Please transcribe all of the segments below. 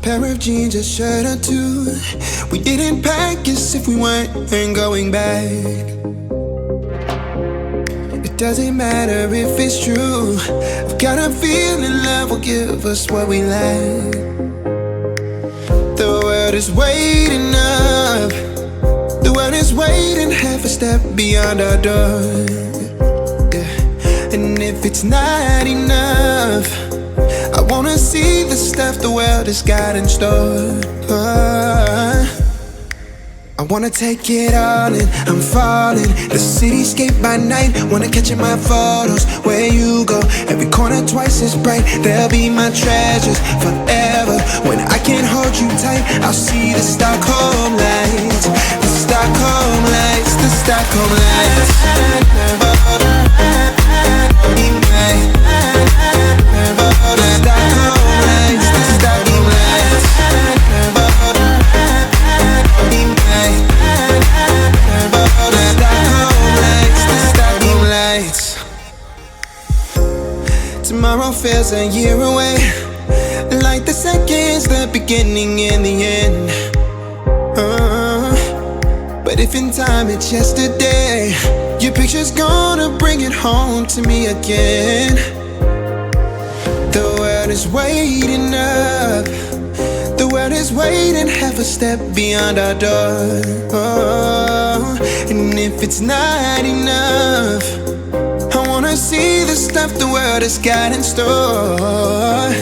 Pair of jeans, a shirt or two. We didn't pack as if we weren't going back. It doesn't matter if it's true. I've got a feeling love will give us what we lack. The world is waiting up. The world is waiting half a step beyond our door. Yeah. And if it's not enough, I wanna see the stuff the world has got in store. I wanna take it all in, I'm falling. The cityscape by night, wanna catch in my photos. Where you go, every corner twice as bright. They'll be my treasures forever. When I can't hold you tight, I'll see the Stockholm lights. The Stockholm lights, the Stockholm lights. Tomorrow feels a year away, like the seconds, the beginning and the end. But if in time it's yesterday, your picture's gonna bring it home to me again. The world is waiting up. The world is waiting half a step beyond our door. And if it's not enough, I wanna see the stuff the world has got in store.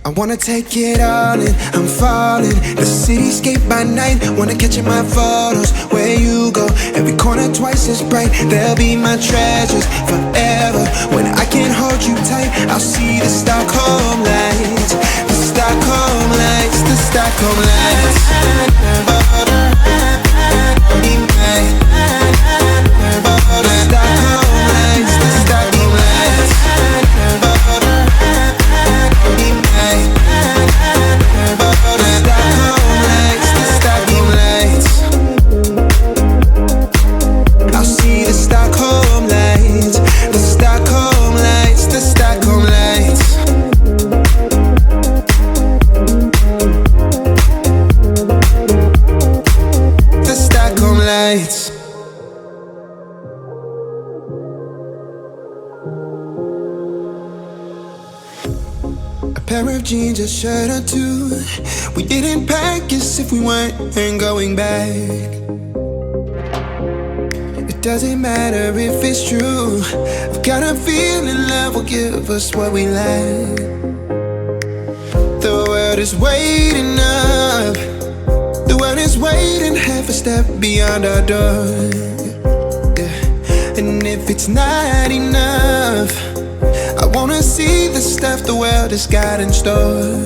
I wanna take it all in, I'm falling. The cityscape by night, wanna catch in my photos. Where you go, every corner twice as bright. They'll be my treasures forever. When I can't hold you tight, I'll see the Stockholm lights. The Stockholm lights, the Stockholm lights. A pair of jeans, a shirt or two. We didn't pack as if we weren't going back. It doesn't matter if it's true. I've got a feeling love will give us what we lack. The world is waiting up. The world is waiting half a step beyond our door. Yeah. And if it's not enough, I wanna see the stuff the world has got in store.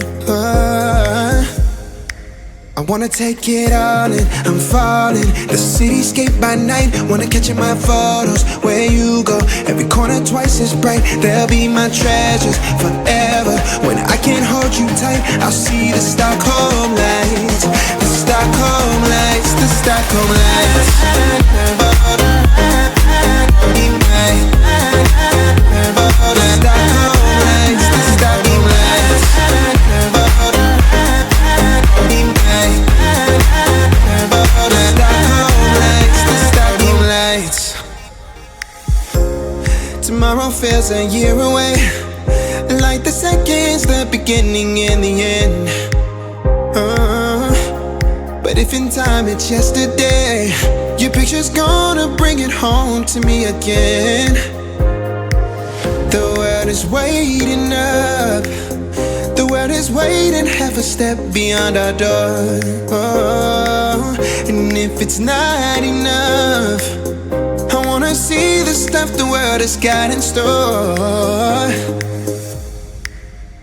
I wanna take it all in, I'm falling. The cityscape by night, wanna catch in my photos. Where you go, every corner twice as bright. They'll be my treasures forever. When I can't hold you tight, I'll see the Stockholm lights. The Stockholm lights, the Stockholm lights. Tomorrow feels a year away, like the seconds, the beginning and the end. But if in time it's yesterday, your picture's gonna bring it home to me again. The world is waiting up. The world is waiting half a step beyond our door. And if it's not enough, I wanna see the stuff the world has got in store.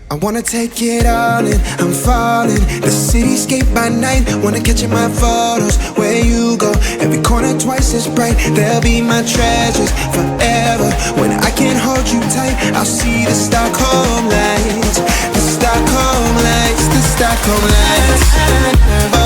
I wanna take it all in, I'm falling. The cityscape by night, wanna catch in my photos. Where you go, every corner twice as bright. They'll be my treasures forever. When I can't hold you tight, I'll see the Stockholm lights. The Stockholm lights, the Stockholm lights.